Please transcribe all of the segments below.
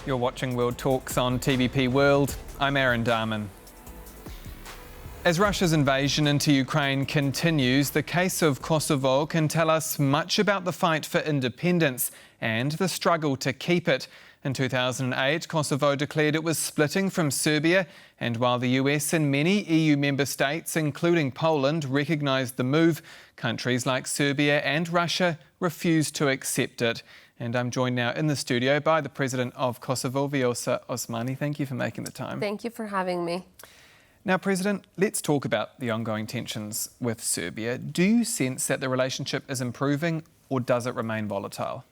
You're watching World Talks on TVP World. I'm Aaron Darman. As Russia's invasion into Ukraine continues, the case of Kosovo can tell us much about the fight for independence and the struggle to keep it. In 2008, Kosovo declared it was splitting from Serbia, and while the US and many EU member states, including Poland, recognised the move, countries like Serbia and Russia refused to accept it. And I'm joined now in the studio by the President of Kosovo, Vjosa Osmani. Thank you for making the time. Thank you for having me. Now, President, let's talk about the ongoing tensions with Serbia. Do you sense that the relationship is improving, or does it remain volatile?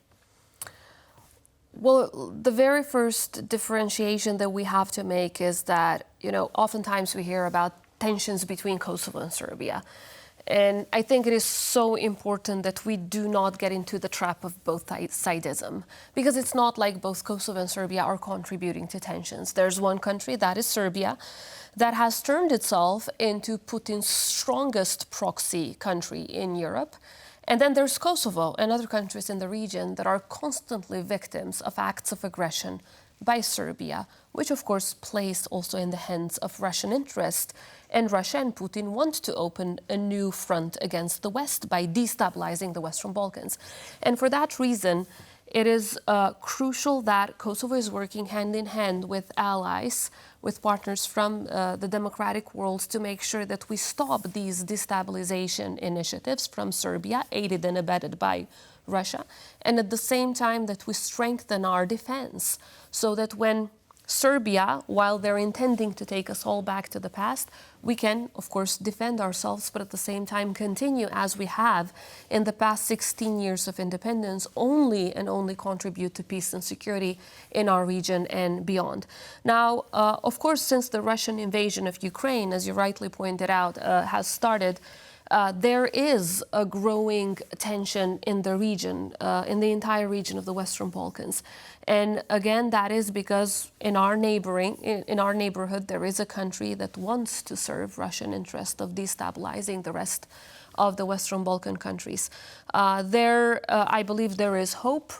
Well, the very first differentiation that we have to make is that, oftentimes we hear about tensions between Kosovo and Serbia. And I think it is so important that we do not get into the trap of both sidism, because it's not like both Kosovo and Serbia are contributing to tensions. There's one country, that is Serbia, that has turned itself into Putin's strongest proxy country in Europe. And then there's Kosovo and other countries in the region that are constantly victims of acts of aggression by Serbia, which of course plays also in the hands of Russian interest. And Russia and Putin want to open a new front against the West by destabilizing the Western Balkans. And for that reason, it is crucial that Kosovo is working hand in hand with allies, with partners from the democratic world, to make sure that we stop these destabilization initiatives from Serbia, aided and abetted by Russia, and at the same time that we strengthen our defense so that when Serbia, while they're intending to take us all back to the past, we can, of course, defend ourselves, but at the same time continue, as we have in the past 16 years of independence, only contribute to peace and security in our region and beyond. Now, of course, since the Russian invasion of Ukraine, as you rightly pointed out, has started, there is a growing tension in the region, in the entire region of the Western Balkans. And again, that is because in our neighborhood, there is a country that wants to serve Russian interest of destabilizing the rest of the Western Balkan countries. I believe there is hope,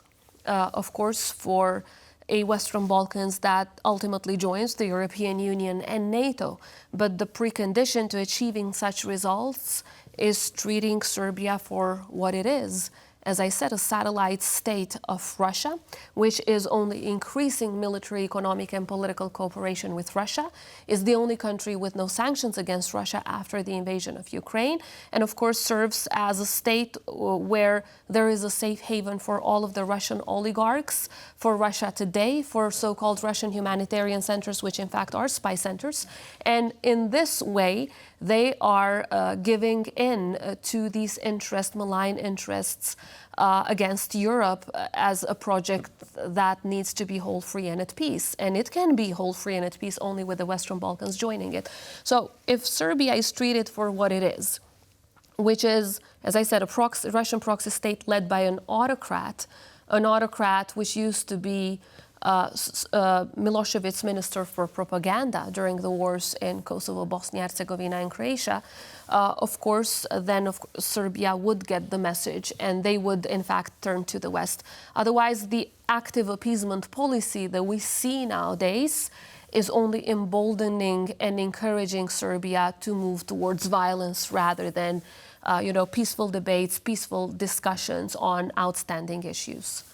of course, for a Western Balkans that ultimately joins the European Union and NATO. But the precondition to achieving such results is treating Serbia for what it is. As I said, a satellite state of Russia, which is only increasing military, economic, and political cooperation with Russia, is the only country with no sanctions against Russia after the invasion of Ukraine, and of course serves as a state where there is a safe haven for all of the Russian oligarchs, for Russia Today, for so-called Russian humanitarian centers, which in fact are spy centers. And in this way, they are giving in to these malign interests against Europe as a project that needs to be whole, free, and at peace. And it can be whole, free, and at peace only with the Western Balkans joining it. So if Serbia is treated for what it is, which is, as I said, a Russian proxy state led by an autocrat which used to be Milosevic's minister for propaganda during the wars in Kosovo, Bosnia, Herzegovina, and Croatia, of course, then Serbia would get the message and they would, in fact, turn to the West. Otherwise, the active appeasement policy that we see nowadays is only emboldening and encouraging Serbia to move towards violence rather than, peaceful debates, peaceful discussions on outstanding issues.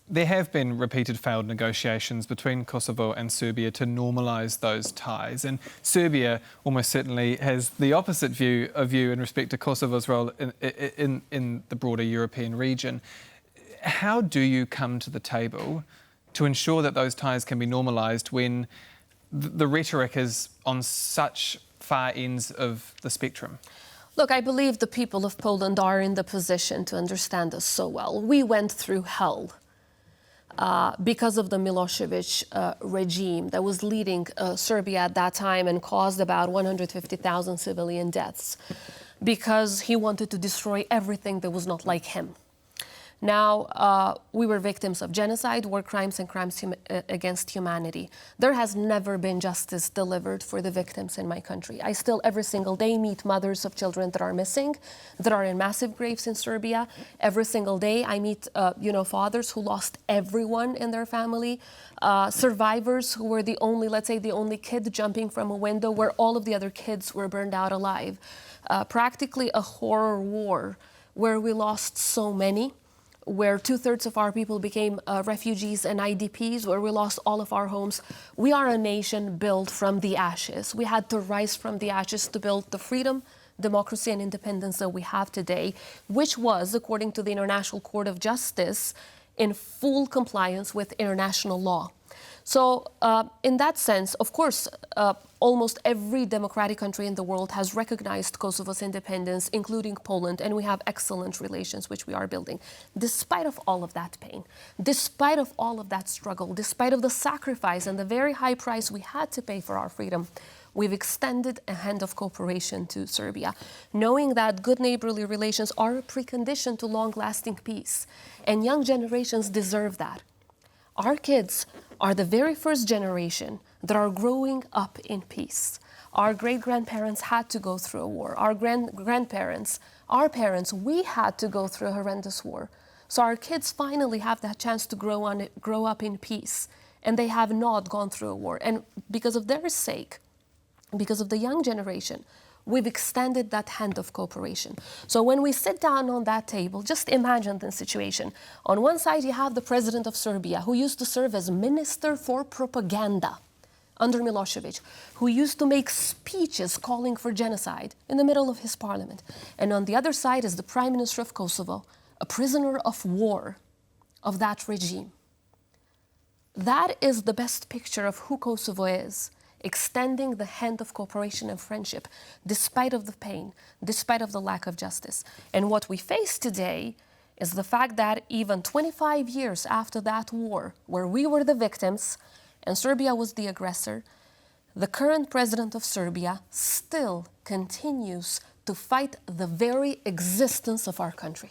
There have been repeated failed negotiations between Kosovo and Serbia to normalise those ties, and Serbia almost certainly has the opposite view of you in respect to Kosovo's role in the broader European region. How do you come to the table to ensure that those ties can be normalised when the rhetoric is on such far ends of the spectrum? Look, I believe the people of Poland are in the position to understand us so well. We went through hell because of the Milosevic regime that was leading Serbia at that time and caused about 150,000 civilian deaths, because he wanted to destroy everything that was not like him. Now, we were victims of genocide, war crimes, and crimes against humanity. There has never been justice delivered for the victims in my country. I still, every single day, meet mothers of children that are missing, that are in massive graves in Serbia. Every single day, I meet, fathers who lost everyone in their family, survivors who were the only, let's say, the only kid jumping from a window where all of the other kids were burned out alive. Practically a horror war where we lost so many, where 2/3 of our people became refugees and IDPs, where we lost all of our homes. We are a nation built from the ashes. We had to rise from the ashes to build the freedom, democracy, and independence that we have today, which was, according to the International Court of Justice, in full compliance with international law. So in that sense, of course, almost every democratic country in the world has recognized Kosovo's independence, including Poland, and we have excellent relations, which we are building. Despite of all of that pain, despite of all of that struggle, despite of the sacrifice and the very high price we had to pay for our freedom, we've extended a hand of cooperation to Serbia, knowing that good neighborly relations are a precondition to long-lasting peace, and young generations deserve that. Our kids are the very first generation that are growing up in peace. Our great-grandparents had to go through a war. Our grandparents, our parents, we had to go through a horrendous war. So our kids finally have that chance to grow up in peace, and they have not gone through a war. And because of their sake, because of the young generation, we've extended that hand of cooperation. So when we sit down on that table, just imagine the situation. On one side, you have the President of Serbia, who used to serve as Minister for Propaganda under Milosevic, who used to make speeches calling for genocide in the middle of his parliament. And on the other side is the Prime Minister of Kosovo, a prisoner of war of that regime. That is the best picture of who Kosovo is, extending the hand of cooperation and friendship, despite of the pain, despite of the lack of justice. And what we face today is the fact that even 25 years after that war, where we were the victims and Serbia was the aggressor, the current president of Serbia still continues to fight the very existence of our country,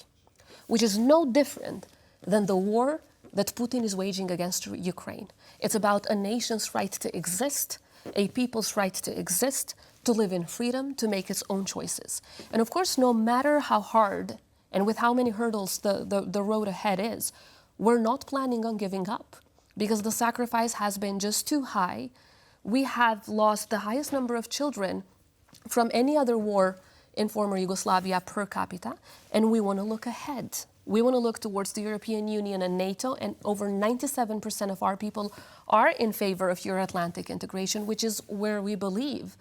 which is no different than the war that Putin is waging against Ukraine. It's about a nation's right to exist, a people's right to exist, to live in freedom, to make its own choices. And of course, no matter how hard and with how many hurdles the road ahead is, we're not planning on giving up because the sacrifice has been just too high. We have lost the highest number of children from any other war in former Yugoslavia per capita, and we want to look ahead. We want to look towards the European Union and NATO, and over 97% of our people are in favor of Euro-Atlantic integration, which is where we believe,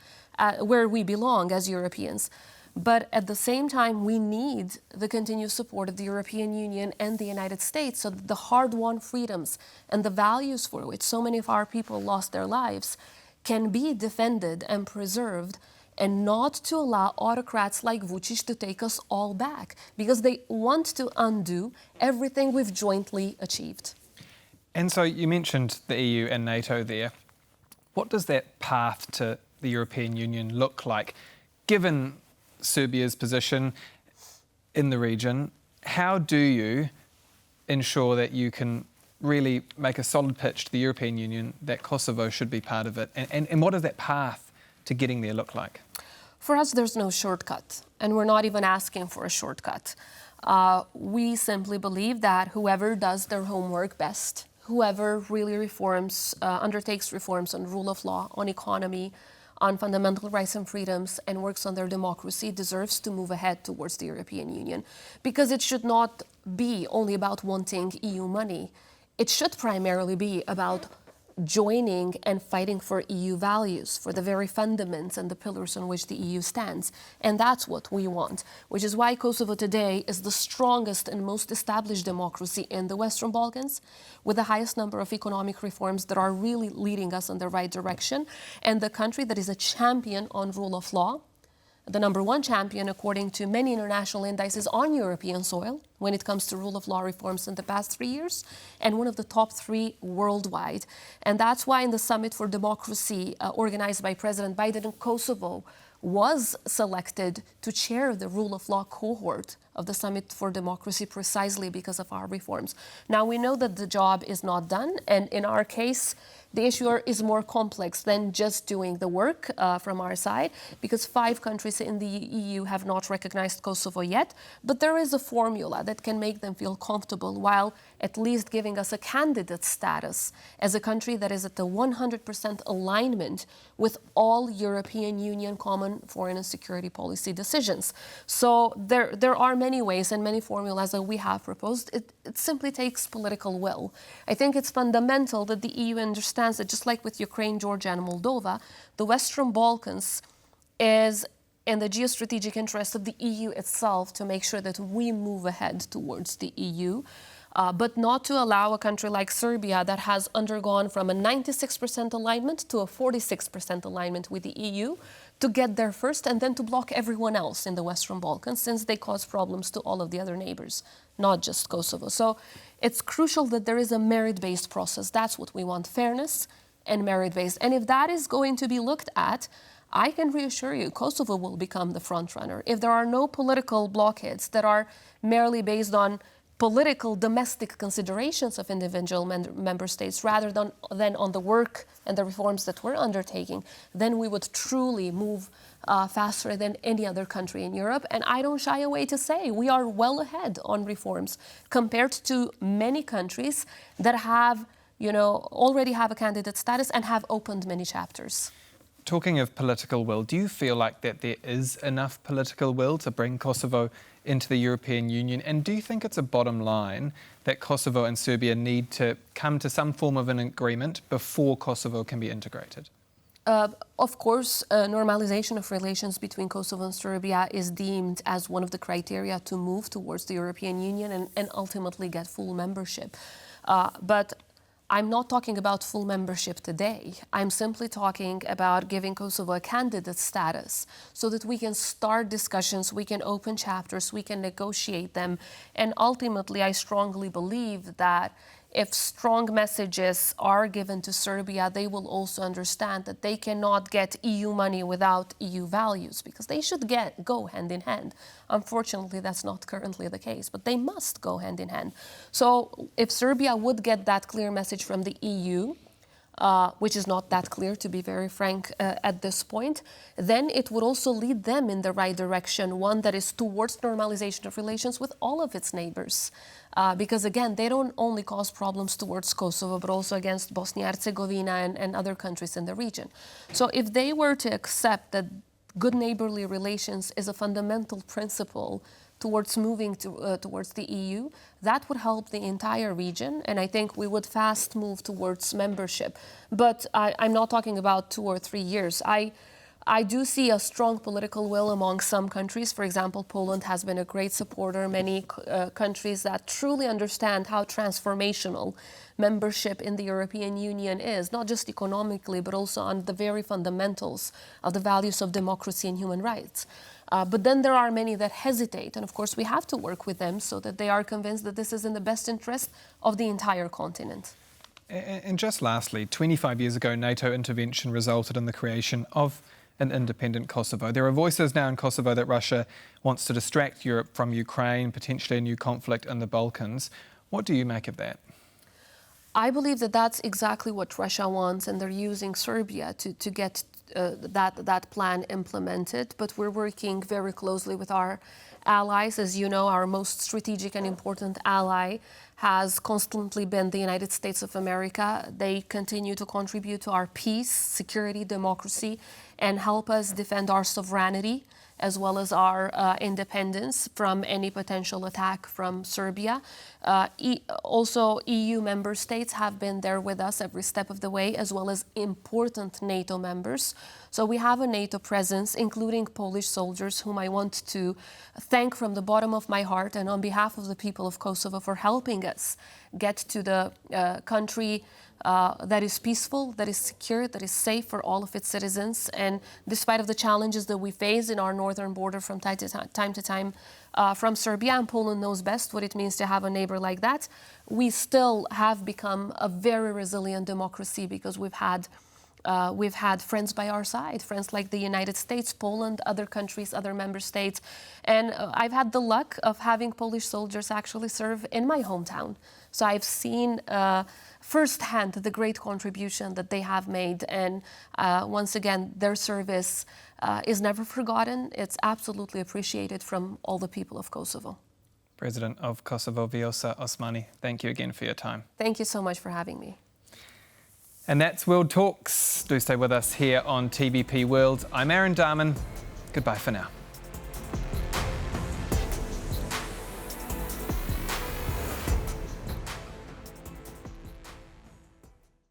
where we belong as Europeans. But at the same time, we need the continued support of the European Union and the United States so that the hard-won freedoms and the values for which so many of our people lost their lives can be defended and preserved, and not to allow autocrats like Vučić to take us all back, because they want to undo everything we've jointly achieved. And so you mentioned the EU and NATO there. What does that path to the European Union look like? Given Serbia's position in the region, how do you ensure that you can really make a solid pitch to the European Union that Kosovo should be part of it? And what does that path to getting there look like? For us, there's no shortcut, and we're not even asking for a shortcut. We simply believe that whoever does their homework best, whoever really undertakes reforms on rule of law, on economy, on fundamental rights and freedoms, and works on their democracy, deserves to move ahead towards the European Union. Because it should not be only about wanting EU money. It should primarily be about joining and fighting for EU values, for the very fundaments and the pillars on which the EU stands. And that's what we want, which is why Kosovo today is the strongest and most established democracy in the Western Balkans, with the highest number of economic reforms that are really leading us in the right direction, and the country that is a champion on rule of law, the #1 champion, according to many international indices, on European soil when it comes to rule of law reforms in the past 3 years, and one of the top 3 worldwide. And that's why in the Summit for Democracy organized by President Biden in Kosovo was selected to chair the rule of law cohort of the Summit for Democracy precisely because of our reforms. Now, we know that the job is not done, and in our case, the issue is more complex than just doing the work from our side, because 5 countries in the EU have not recognized Kosovo yet, but there is a formula that can make them feel comfortable while at least giving us a candidate status as a country that is at the 100% alignment with all European Union common foreign and security policy decisions. So there are many ways and many formulas that we have proposed. It simply takes political will. I think it's fundamental that the EU understands that, just like with Ukraine, Georgia, and Moldova, the Western Balkans is in the geostrategic interest of the EU itself to make sure that we move ahead towards the EU. But not to allow a country like Serbia, that has undergone from a 96% alignment to a 46% alignment with the EU, to get there first and then to block everyone else in the Western Balkans, since they cause problems to all of the other neighbors, not just Kosovo. So it's crucial that there is a merit-based process. That's what we want, fairness and merit-based. And if that is going to be looked at, I can reassure you, Kosovo will become the front runner. If there are no political blockades that are merely based on political domestic considerations of individual member states rather than on the work and the reforms that we're undertaking, then we would truly move faster than any other country in Europe. And I don't shy away to say we are well ahead on reforms compared to many countries that have, already have a candidate status and have opened many chapters. Talking of political will, do you feel like that there is enough political will to bring Kosovo into the European Union? And do you think it's a bottom line that Kosovo and Serbia need to come to some form of an agreement before Kosovo can be integrated? Of course, normalization of relations between Kosovo and Serbia is deemed as one of the criteria to move towards the European Union and ultimately get full membership. But I'm not talking about full membership today. I'm simply talking about giving Kosovo a candidate status so that we can start discussions, we can open chapters, we can negotiate them. And ultimately, I strongly believe that if strong messages are given to Serbia, they will also understand that they cannot get EU money without EU values, because they should go hand in hand. Unfortunately, that's not currently the case, but they must go hand in hand. So if Serbia would get that clear message from the EU, which is not that clear, to be very frank, at this point, then it would also lead them in the right direction, one that is towards normalization of relations with all of its neighbors. Because again, they don't only cause problems towards Kosovo, but also against Bosnia and Herzegovina and other countries in the region. So if they were to accept that good neighborly relations is a fundamental principle towards moving towards the EU, that would help the entire region, and I think we would fast move towards membership. But I'm not talking about 2 or 3 years. I do see a strong political will among some countries. For example, Poland has been a great supporter. Many countries that truly understand how transformational membership in the European Union is, not just economically, but also on the very fundamentals of the values of democracy and human rights. But then there are many that hesitate, and of course we have to work with them so that they are convinced that this is in the best interest of the entire continent. And just lastly, 25 years ago, NATO intervention resulted in the creation of an independent Kosovo. There are voices now in Kosovo that Russia wants to distract Europe from Ukraine, potentially a new conflict in the Balkans. What do you make of that? I believe that that's exactly what Russia wants, and they're using Serbia to get that plan implemented. But we're working very closely with our allies. As you know, our most strategic and important ally has constantly been the United States of America. They continue to contribute to our peace, security, democracy, and help us defend our sovereignty as well as our independence from any potential attack from Serbia. Also, EU member states have been there with us every step of the way, as well as important NATO members. So we have a NATO presence, including Polish soldiers, whom I want to thank from the bottom of my heart and on behalf of the people of Kosovo for helping us get to the country that is peaceful, that is secure, that is safe for all of its citizens. And despite of the challenges that we face in our northern border from time to time from Serbia, and Poland knows best what it means to have a neighbor like that, we still have become a very resilient democracy because we've had friends by our side, friends like the United States, Poland, other countries, other member states. And I've had the luck of having Polish soldiers actually serve in my hometown. So I've seen firsthand the great contribution that they have made. And once again, their service is never forgotten. It's absolutely appreciated from all the people of Kosovo. President of Kosovo, Vjosa Osmani, thank you again for your time. Thank you so much for having me. And that's World Talks. Do stay with us here on TVP World. I'm Aaron Darman. Goodbye for now.